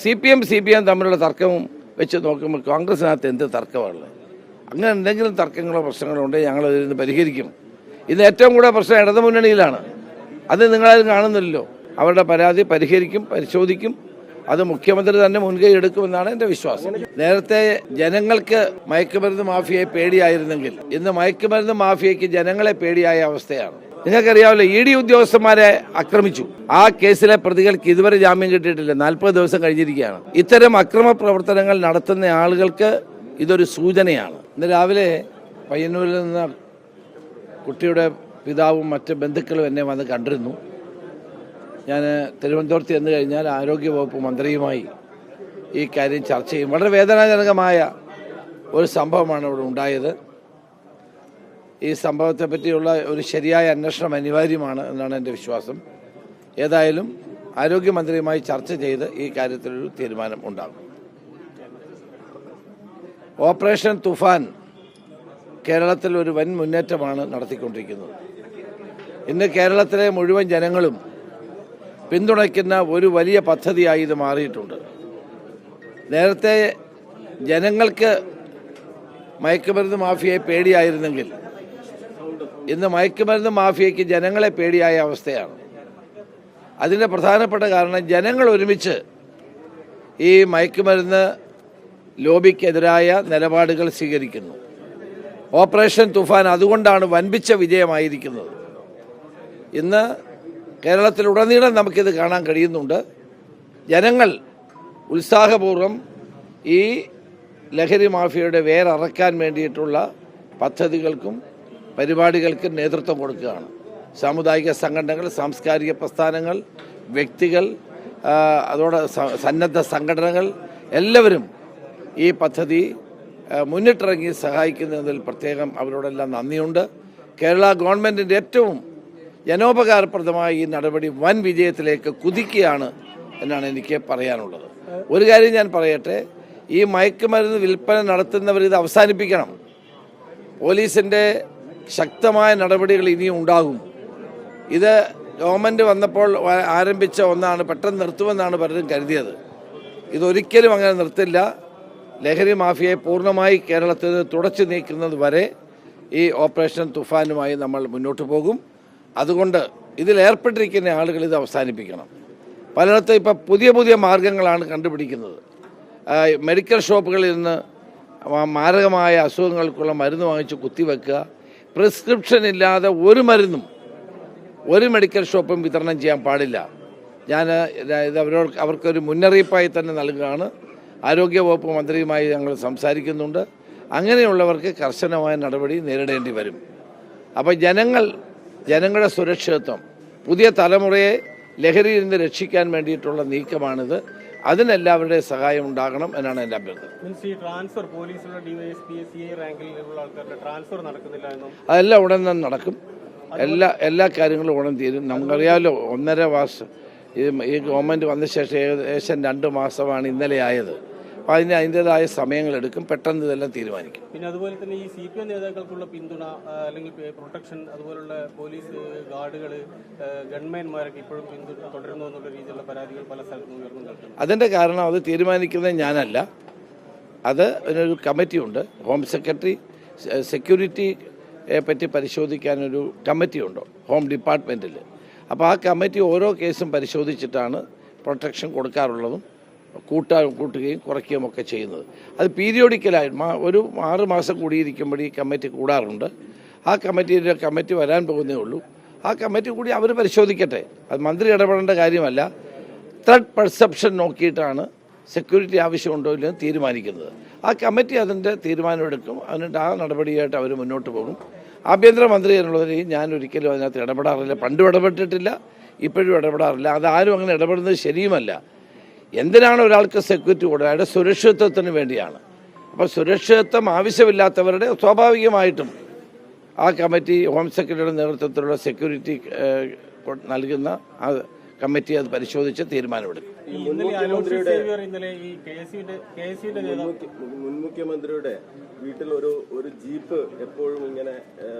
CPM തമ്മിലുള്ള തർക്കവും വെച്ച് നോക്കുമ്പോൾ കോൺഗ്രസിനകത്ത് എന്ത് തർക്കമാണുള്ളത്? അങ്ങനെ എന്തെങ്കിലും തർക്കങ്ങളോ പ്രശ്നങ്ങളോ ഉണ്ടെങ്കിൽ ഞങ്ങൾ ഇതിൽ നിന്ന് പരിഹരിക്കും. ഇത് ഏറ്റവും കൂടുതൽ പ്രശ്നം ഇടതുമുന്നണിയിലാണ്. അത് നിങ്ങളാരും കാണുന്നില്ലല്ലോ. അവരുടെ പരാതി പരിഹരിക്കും, പരിശോധിക്കും. അത് മുഖ്യമന്ത്രി തന്നെ മുൻകൈ എടുക്കുമെന്നാണ് എൻ്റെ വിശ്വാസം. നേരത്തെ ജനങ്ങൾക്ക് മയക്കുമരുന്ന് മാഫിയയെ പേടിയായിരുന്നെങ്കിൽ ഇന്ന് മയക്കുമരുന്ന് മാഫിയയ്ക്ക് ജനങ്ങളെ പേടിയായ അവസ്ഥയാണ്. നിങ്ങൾക്കറിയാമല്ലോ, ED ഉദ്യോഗസ്ഥന്മാരെ ആക്രമിച്ചു. ആ കേസിലെ പ്രതികൾക്ക് ഇതുവരെ ജാമ്യം കിട്ടിയിട്ടില്ല. 40 ദിവസം കഴിഞ്ഞിരിക്കുകയാണ്. ഇത്തരം അക്രമ പ്രവർത്തനങ്ങൾ നടത്തുന്ന ആളുകൾക്ക് ഇതൊരു സൂചനയാണ്. ഇന്ന് രാവിലെ പയ്യന്നൂരിൽ നിന്ന് കുട്ടിയുടെ പിതാവും മറ്റ് ബന്ധുക്കളും എന്നെ വന്ന് കണ്ടിരുന്നു. ഞാൻ തിരുവനന്തപുരത്ത് ചെന്ന് കഴിഞ്ഞാൽ ആരോഗ്യവകുപ്പ് മന്ത്രിയുമായി ഈ കാര്യം ചർച്ച ചെയ്യും. വളരെ വേദനാജനകമായ ഒരു സംഭവമാണ് ഇവിടെ ഉണ്ടായത്. ഈ സംഭവത്തെ പറ്റിയുള്ള ഒരു ശരിയായ അന്വേഷണം അനിവാര്യമാണ് എന്നാണ് എൻ്റെ വിശ്വാസം. ഏതായാലും ആരോഗ്യമന്ത്രിയുമായി ചർച്ച ചെയ്ത് ഈ കാര്യത്തിലൊരു തീരുമാനം ഉണ്ടാകും. ഓപ്പറേഷൻ തുഫാൻ കേരളത്തിൽ ഒരു വൻ മുന്നേറ്റമാണ് നടത്തിക്കൊണ്ടിരിക്കുന്നത്. ഇന്ന് കേരളത്തിലെ മുഴുവൻ ജനങ്ങളും പിന്തുണയ്ക്കുന്ന ഒരു വലിയ പദ്ധതിയായി ഇത് മാറിയിട്ടുണ്ട്. നേരത്തെ ജനങ്ങൾക്ക് മയക്കുമരുന്ന് മാഫിയയെ പേടിയായിരുന്നെങ്കിൽ ഇന്ന് മയക്കുമരുന്ന് മാഫിയയ്ക്ക് ജനങ്ങളെ പേടിയായ അവസ്ഥയാണ്. അതിൻ്റെ പ്രധാനപ്പെട്ട കാരണം ജനങ്ങൾ ഒരുമിച്ച് ഈ മയക്കുമരുന്ന് ലോബിക്കെതിരായ നിലപാടുകൾ സ്വീകരിക്കുന്നു. ഓപ്പറേഷൻ തുഫാൻ അതുകൊണ്ടാണ് വൻപിച്ച വിജയമായിരിക്കുന്നത്. ഇന്ന് കേരളത്തിലുടനീളം നമുക്കിത് കാണാൻ കഴിയുന്നുണ്ട്. ജനങ്ങൾ ഉത്സാഹപൂർവ്വം ഈ ലഹരി മാഫിയയുടെ വേരറക്കാൻ വേണ്ടിയിട്ടുള്ള പദ്ധതികൾക്കും പരിപാടികൾക്കും നേതൃത്വം കൊടുക്കുകയാണ്. സാമുദായിക സംഘടനകൾ, സാംസ്കാരിക പ്രസ്ഥാനങ്ങൾ, വ്യക്തികൾ, അതോടെ സന്നദ്ധ സംഘടനകൾ എല്ലാവരും ഈ പദ്ധതി മുന്നിട്ടിറങ്ങി സഹായിക്കുന്നതിൽ പ്രത്യേകം അവരോടെല്ലാം നന്ദിയുണ്ട്. കേരള ഗവൺമെൻറ്റിൻ്റെ ഏറ്റവും ജനോപകാരപ്രദമായ ഈ നടപടി വൻ വിജയത്തിലേക്ക് കുതിക്കുകയാണ് എന്നാണ് എനിക്ക് പറയാനുള്ളത്. ഒരു കാര്യം ഞാൻ പറയട്ടെ, ഈ മയക്കുമരുന്ന് വിൽപ്പന നടത്തുന്നവർ ഇത് അവസാനിപ്പിക്കണം. പോലീസിൻ്റെ ശക്തമായ നടപടികൾ ഇനിയും ഉണ്ടാകും. ഇത് ഗവൺമെൻറ് വന്നപ്പോൾ ആരംഭിച്ച ഒന്നാണ്, പെട്ടെന്ന് നിർത്തുമെന്നാണ് പലരും കരുതിയത്. ഇതൊരിക്കലും അങ്ങനെ നിർത്തില്ല. ലഹരി മാഫിയയെ പൂർണ്ണമായി കേരളത്തിൽ തുടച്ചു നീക്കുന്നത് വരെ ഈ ഓപ്പറേഷൻ തുഫാനുമായി നമ്മൾ മുന്നോട്ട് പോകും. അതുകൊണ്ട് ഇതിലേർപ്പെട്ടിരിക്കുന്ന ആളുകൾ ഇത് അവസാനിപ്പിക്കണം. പലയിടത്തും ഇപ്പം പുതിയ മാർഗങ്ങളാണ് കണ്ടുപിടിക്കുന്നത്. മെഡിക്കൽ ഷോപ്പുകളിൽ നിന്ന് മാരകമായ അസുഖങ്ങൾക്കുള്ള മരുന്ന് വാങ്ങിച്ച് കുത്തിവെക്കുക. പ്രിസ്ക്രിപ്ഷൻ ഇല്ലാതെ ഒരു മരുന്നും ഒരു മെഡിക്കൽ ഷോപ്പും വിതരണം ചെയ്യാൻ പാടില്ല. ഞാൻ ഇത് അവർക്കൊരു മുന്നറിയിപ്പായി തന്നെ നൽകുകയാണ്. ആരോഗ്യവകുപ്പ് മന്ത്രിയുമായി ഞങ്ങൾ സംസാരിക്കുന്നുണ്ട്. അങ്ങനെയുള്ളവർക്ക് കർശനമായ നടപടി നേരിടേണ്ടി വരും. അപ്പോൾ ജനങ്ങളുടെ സുരക്ഷിതത്വം, പുതിയ തലമുറയെ ലഹരിയിൽ നിന്ന് രക്ഷിക്കാൻ വേണ്ടിയിട്ടുള്ള നീക്കമാണിത്. അതിനെല്ലാവരുടെയും സഹായം ഉണ്ടാകണം എന്നാണ് എൻ്റെ അഭ്യർത്ഥന. അതെല്ലാം ഉടൻ തന്നെ നടക്കും. എല്ലാ കാര്യങ്ങളും ഉടൻ തീരും. നമുക്കറിയാമല്ലോ, 1.5 മാസം ഈ ഗവൺമെൻറ് വന്ന ശേഷം ഏകദേശം 2 മാസമാണ് ഇന്നലെ ആയത്. അപ്പോൾ അതിൻ്റെതായ സമയങ്ങളെടുക്കും. പെട്ടെന്ന് ഇതെല്ലാം തീരുമാനിക്കും. പിന്നെ അതുപോലെ തന്നെ ഈ CPM നേതാക്കൾക്കുള്ള പിന്തുണ അല്ലെങ്കിൽ പ്രൊട്ടക്ഷൻ, അതുപോലുള്ള പോലീസ് ഗാർഡുകൾ, ഗൺമാൻമാരൊക്കെ ഇപ്പോഴും പിന്തുണ തുടരുന്നു എന്നുള്ള രീതിയിലുള്ള പരാതികൾ പല സ്ഥലത്തും ഉയർന്നു നിൽക്കുന്നു. അതിൻ്റെ കാരണം അത് തീരുമാനിക്കുന്നത് ഞാനല്ല. അത് അതിനൊരു കമ്മിറ്റിയുണ്ട്. ഹോം സെക്രട്ടറി സെക്യൂരിറ്റിയെ പറ്റി പരിശോധിക്കാനൊരു കമ്മിറ്റിയുണ്ട് ഹോം ഡിപ്പാർട്ട്മെൻറ്റിൽ. അപ്പോൾ ആ കമ്മിറ്റി ഓരോ കേസും പരിശോധിച്ചിട്ടാണ് പ്രൊട്ടക്ഷൻ കൊടുക്കാറുള്ളതും കൂട്ടുകയും കുറയ്ക്കുകയും ഒക്കെ ചെയ്യുന്നത്. അത് പീരിയോഡിക്കലായി ഒരു 6 മാസം കൂടിയിരിക്കുമ്പോൾ ഈ കമ്മിറ്റി കൂടാറുണ്ട്. ആ കമ്മിറ്റി വരാൻ പോകുന്നേ ഉള്ളൂ. ആ കമ്മിറ്റി കൂടി അവർ പരിശോധിക്കട്ടെ. അത് മന്ത്രി ഇടപെടേണ്ട കാര്യമല്ല. ത്രെഡ് പെർസെപ്ഷൻ നോക്കിയിട്ടാണ് സെക്യൂരിറ്റി ആവശ്യമുണ്ടോ ഇല്ലെന്ന് തീരുമാനിക്കുന്നത്. ആ കമ്മിറ്റി അതിൻ്റെ തീരുമാനമെടുക്കും. എന്നിട്ട് ആ നടപടിയായിട്ട് അവർ മുന്നോട്ട് പോകും. ആഭ്യന്തരമന്ത്രി എന്നുള്ളതിൽ ഞാൻ ഒരിക്കലും അതിനകത്ത് ഇടപെടാറില്ല. പണ്ടും ഇടപെട്ടിട്ടില്ല, ഇപ്പോഴും ഇടപെടാറില്ല. അതാരും അങ്ങനെ ഇടപെടുന്നത് ശരിയുമല്ല. എന്തിനാണ് ഒരാൾക്ക് സെക്യൂരിറ്റി കൊടുക്കുക? അയാളുടെ സുരക്ഷിതത്വത്തിന് വേണ്ടിയാണ്. അപ്പോൾ സുരക്ഷിതത്വം ആവശ്യമില്ലാത്തവരുടെ സ്വാഭാവികമായിട്ടും ആ കമ്മിറ്റി ഹോം സെക്രട്ടറിയുടെ നേതൃത്വത്തിലുള്ള സെക്യൂരിറ്റി നൽകുന്ന ആ കമ്മിറ്റി അത് പരിശോധിച്ച് തീരുമാനമെടുക്കും. മുൻ മുഖ്യമന്ത്രിയുടെ വീട്ടിൽ ഒരു ജീപ്പ് എപ്പോഴും ഇങ്ങനെ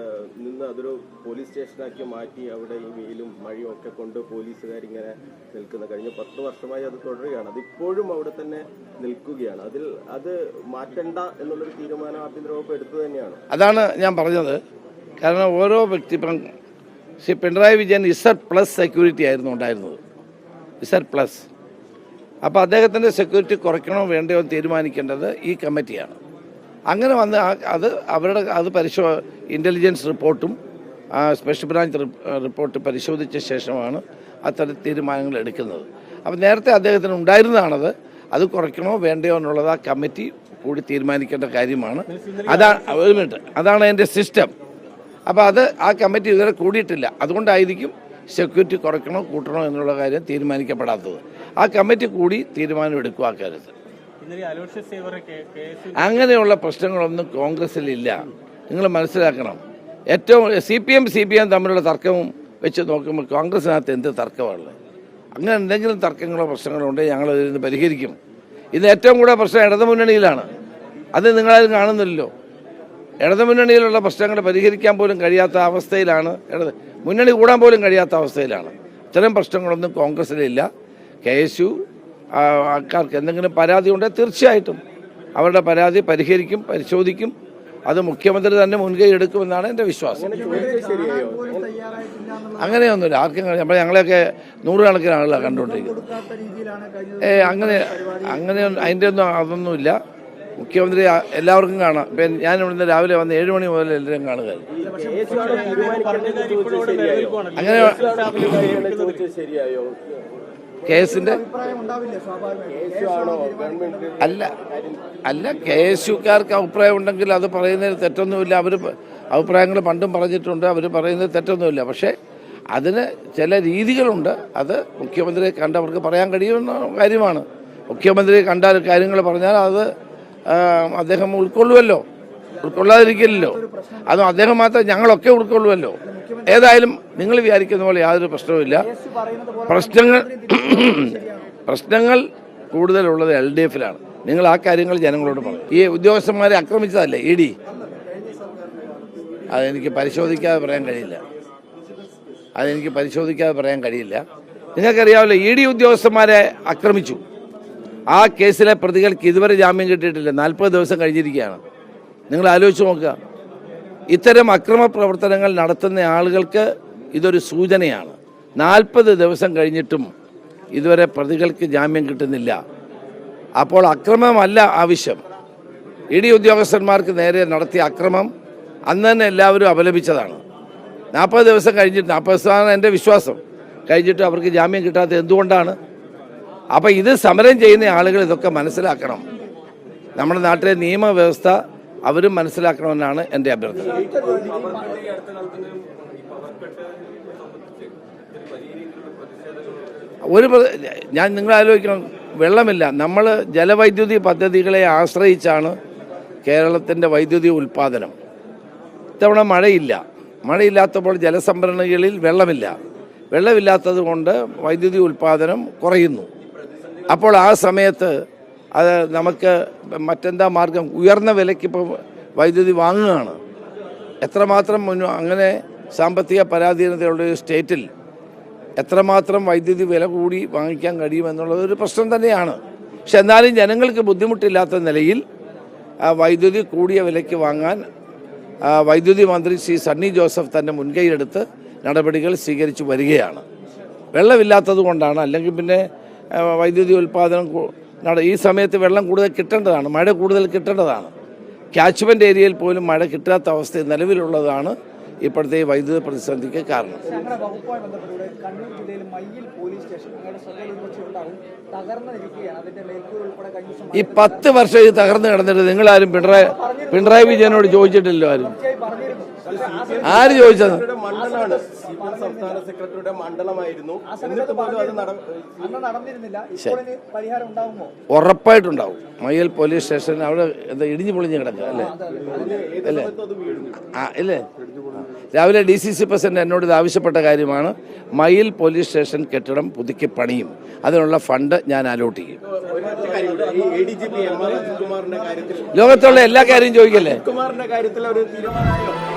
നിന്ന് അതൊരു പോലീസ് സ്റ്റേഷനാക്കി മാറ്റി അവിടെ ഈ വെയിലും മഴയും ഒക്കെ കൊണ്ട് പോലീസുകാരിങ്ങനെ നിൽക്കുന്ന കഴിഞ്ഞ 10 വർഷമായി അത് തുടരുകയാണ്. അതിപ്പോഴും അവിടെ തന്നെ നിൽക്കുകയാണ്. അത് മാറ്റണ്ട എന്നുള്ളൊരു തീരുമാനം ആഭ്യന്തര വകുപ്പ് എടുത്തു തന്നെയാണ്. അതാണ് ഞാൻ പറഞ്ഞത്. കാരണം ഓരോ വ്യക്തി ഇപ്പം ശ്രീ പിണറായി വിജയൻ Z+ സെക്യൂരിറ്റി ആയിരുന്നു ഉണ്ടായിരുന്നത്, Z+. അപ്പോൾ അദ്ദേഹത്തിൻ്റെ സെക്യൂരിറ്റി കുറയ്ക്കണോ വേണ്ടയോ എന്ന് തീരുമാനിക്കേണ്ടത് ഈ കമ്മിറ്റിയാണ്. അങ്ങനെ വന്ന് അവരുടെ ഇൻ്റലിജൻസ് റിപ്പോർട്ടും സ്പെഷ്യൽ ബ്രാഞ്ച് റിപ്പോർട്ട് പരിശോധിച്ച ശേഷമാണ് അത്തരം തീരുമാനങ്ങൾ എടുക്കുന്നത്. അപ്പോൾ നേരത്തെ അദ്ദേഹത്തിന് ഉണ്ടായിരുന്നതാണത്. അത് കുറയ്ക്കണോ വേണ്ടയോ എന്നുള്ളത് ആ കമ്മിറ്റി കൂടി തീരുമാനിക്കേണ്ട കാര്യമാണ്. ഒരു മിനിറ്റ്, അതാണ് അതിൻ്റെ സിസ്റ്റം. അപ്പോൾ ആ കമ്മിറ്റി ഇതുവരെ കൂടിയിട്ടില്ല. അതുകൊണ്ടായിരിക്കും സെക്യൂരിറ്റി കുറയ്ക്കണോ കൂട്ടണോ എന്നുള്ള കാര്യം തീരുമാനിക്കപ്പെടാത്തത്. ആ കമ്മിറ്റി കൂടി തീരുമാനമെടുക്കും ആ കാര്യത്തിൽ. അങ്ങനെയുള്ള പ്രശ്നങ്ങളൊന്നും കോൺഗ്രസിലില്ല. നിങ്ങൾ മനസ്സിലാക്കണം. ഏറ്റവും CPM തമ്മിലുള്ള തർക്കവും വെച്ച് നോക്കുമ്പോൾ കോൺഗ്രസിനകത്ത് എന്ത് തർക്കമാണുള്ളത്? അങ്ങനെ എന്തെങ്കിലും തർക്കങ്ങളോ പ്രശ്നങ്ങളോ ഉണ്ടെങ്കിൽ ഞങ്ങൾ ഇതിന് പരിഹരിക്കും. ഇത് ഏറ്റവും കൂടുതൽ പ്രശ്നം ഇടതുമുന്നണിയിലാണ്. അത് നിങ്ങളാരും കാണുന്നില്ലല്ലോ. ഇടതുമുന്നണിയിലുള്ള പ്രശ്നങ്ങൾ പരിഹരിക്കാൻ പോലും കഴിയാത്ത അവസ്ഥയിലാണ്, മുന്നണി കൂടാൻ പോലും കഴിയാത്ത അവസ്ഥയിലാണ്. ഇത്തരം പ്രശ്നങ്ങളൊന്നും കോൺഗ്രസിലില്ല. KSU ആൾക്കാർക്ക് എന്തെങ്കിലും പരാതി ഉണ്ടെങ്കിൽ തീർച്ചയായിട്ടും അവരുടെ പരാതി പരിഹരിക്കും, പരിശോധിക്കും. അത് മുഖ്യമന്ത്രി തന്നെ മുൻകൈ എടുക്കുമെന്നാണ് എൻ്റെ വിശ്വാസം. അങ്ങനെയൊന്നുമില്ല. ആർക്കും ഞങ്ങളെയൊക്കെ നൂറുകണക്കിന് ആളുകളാണ് കണ്ടുകൊണ്ടിരിക്കുന്നത്. അതിൻ്റെ ഒന്നും അതൊന്നുമില്ല. മുഖ്യമന്ത്രി എല്ലാവർക്കും കാണാം. ഇപ്പം ഞാൻ ഇവിടുന്ന് രാവിലെ വന്ന് 7 മണി മുതൽ എല്ലാവരും കാണുക. അങ്ങനെ കേസിന്റെ അല്ല KSUക്കാർക്ക് അഭിപ്രായം ഉണ്ടെങ്കിൽ അത് പറയുന്നതിൽ തെറ്റൊന്നുമില്ല. അവർ അഭിപ്രായങ്ങൾ പണ്ടും പറഞ്ഞിട്ടുണ്ട്. അവർ പറയുന്നതിൽ തെറ്റൊന്നുമില്ല. പക്ഷേ അതിന് ചില രീതികളുണ്ട്. അത് മുഖ്യമന്ത്രിയെ കണ്ടവർക്ക് പറയാൻ കഴിയുന്ന കാര്യമാണ്. മുഖ്യമന്ത്രി കണ്ട കാര്യങ്ങൾ പറഞ്ഞാൽ അത് അദ്ദേഹം ഉൾക്കൊള്ളുമല്ലോ, ഉൾക്കൊള്ളാതിരിക്കില്ലല്ലോ. അതും അദ്ദേഹം മാത്രം, ഞങ്ങളൊക്കെ ഉൾക്കൊള്ളുമല്ലോ. ഏതായാലും നിങ്ങൾ വിചാരിക്കുന്ന പോലെ യാതൊരു പ്രശ്നവുമില്ല. പ്രശ്നങ്ങൾ കൂടുതലുള്ളത് LDFിലാണ്. നിങ്ങൾ ആ കാര്യങ്ങൾ ജനങ്ങളോട് പറയും. ഈ ഉദ്യോഗസ്ഥന്മാരെ ആക്രമിച്ചതല്ലേ ED, അതെനിക്ക് പരിശോധിക്കാതെ പറയാൻ കഴിയില്ല. നിങ്ങൾക്കറിയാമല്ലോ, ED ഉദ്യോഗസ്ഥന്മാരെ ആക്രമിച്ചു. ആ കേസിലെ പ്രതികൾക്ക് ഇതുവരെ ജാമ്യം കിട്ടിയിട്ടില്ല. 40 ദിവസം കഴിഞ്ഞിരിക്കുകയാണ്. നിങ്ങൾ ആലോചിച്ച് നോക്കുക. ഇത്തരം അക്രമ പ്രവർത്തനങ്ങൾ നടത്തുന്ന ആളുകൾക്ക് ഇതൊരു സൂചനയാണ്. 40 ദിവസം കഴിഞ്ഞിട്ടും ഇതുവരെ പ്രതികൾക്ക് ജാമ്യം കിട്ടുന്നില്ല. അപ്പോൾ അക്രമമല്ല ആവശ്യം. ED ഉദ്യോഗസ്ഥന്മാർക്ക് നേരെ നടത്തിയ അക്രമം അന്ന് തന്നെ എല്ലാവരും അപലപിച്ചതാണ്. 40 ദിവസം കഴിഞ്ഞിട്ട്, 40 ദിവസമാണ് എൻ്റെ വിശ്വാസം, കഴിഞ്ഞിട്ട് അവർക്ക് ജാമ്യം കിട്ടാത്തത് എന്തുകൊണ്ടാണ്? അപ്പം ഇത് സമരം ചെയ്യുന്ന ആളുകൾ ഇതൊക്കെ മനസ്സിലാക്കണം. നമ്മുടെ നാട്ടിലെ നിയമവ്യവസ്ഥ അവരും മനസ്സിലാക്കണമെന്നാണ് എൻ്റെ അഭ്യർത്ഥന. നിങ്ങൾ ആലോചിക്കണം, വെള്ളമില്ല. നമ്മൾ ജലവൈദ്യുതി പദ്ധതികളെ ആശ്രയിച്ചാണ് കേരളത്തിൻ്റെ വൈദ്യുതി ഉൽപ്പാദനം. ഇത്തവണ മഴയില്ലാത്തപ്പോൾ ജലസംഭരണികളിൽ വെള്ളമില്ലാത്തത് കൊണ്ട് വൈദ്യുതി ഉൽപ്പാദനം കുറയുന്നു. അപ്പോൾ ആ സമയത്ത് അത് നമുക്ക് മറ്റെന്താ മാർഗം? ഉയർന്ന വിലയ്ക്ക് ഇപ്പോൾ വൈദ്യുതി വാങ്ങുകയാണ്. എത്രമാത്രം അങ്ങനെ സാമ്പത്തിക പരാധീനതയുള്ള ഒരു സ്റ്റേറ്റിൽ എത്രമാത്രം വൈദ്യുതി വില കൂടി വാങ്ങിക്കാൻ കഴിയുമെന്നുള്ളത് ഒരു പ്രശ്നം തന്നെയാണ്. പക്ഷെ എന്നാലും ജനങ്ങൾക്ക് ബുദ്ധിമുട്ടില്ലാത്ത നിലയിൽ വൈദ്യുതി കൂടിയ വിലയ്ക്ക് വാങ്ങാൻ വൈദ്യുതി മന്ത്രി ശ്രീ സണ്ണി ജോസഫ് തന്നെ മുൻകൈയെടുത്ത് നടപടികൾ സ്വീകരിച്ചു വരികയാണ്. വെള്ളമില്ലാത്തത് കൊണ്ടാണ്. അല്ലെങ്കിൽ പിന്നെ വൈദ്യുതി ഉൽപ്പാദനം ഈ സമയത്ത് വെള്ളം കൂടുതൽ കിട്ടേണ്ടതാണ്, മഴ കൂടുതൽ കിട്ടേണ്ടതാണ്. ക്യാച്ച്മെൻ്റ് ഏരിയയിൽ പോലും മഴ കിട്ടാത്ത അവസ്ഥ നിലവിലുള്ളതാണ് ഇപ്പോഴത്തെ വൈദ്യുതി പ്രതിസന്ധിക്ക് കാരണം. ഈ 10 വർഷം ഇത് തകർന്നു കിടന്നിട്ട് നിങ്ങളാരും പിണറായി വിജയനോട് ചോദിച്ചിട്ടില്ലല്ലോ. ആര് ചോദിച്ചത്? സംസ്ഥാന സെക്രട്ടറിയുടെ മണ്ഡലമായിരുന്നു. ഉറപ്പായിട്ടുണ്ടാവും. മയ്യൽ പോലീസ് സ്റ്റേഷൻ അവിടെ എന്താ ഇടിഞ്ഞു പൊളിഞ്ഞ് കിടക്കുക അല്ലേ? രാവിലെ DCC പ്രസിഡന്റ് എന്നോട് ഇത് ആവശ്യപ്പെട്ട കാര്യമാണ്. മയിൽ പോലീസ് സ്റ്റേഷൻ കെട്ടിടം പുതുക്കി പണിയും, അതിനുള്ള ഫണ്ട് ഞാൻ അലോട്ട് ചെയ്യും. ലോകത്തുള്ള എല്ലാ കാര്യം ചോദിക്കല്ലേ. കുമാറിന്റെ കാര്യത്തിൽ ഒരു തീരുമാനമായോ?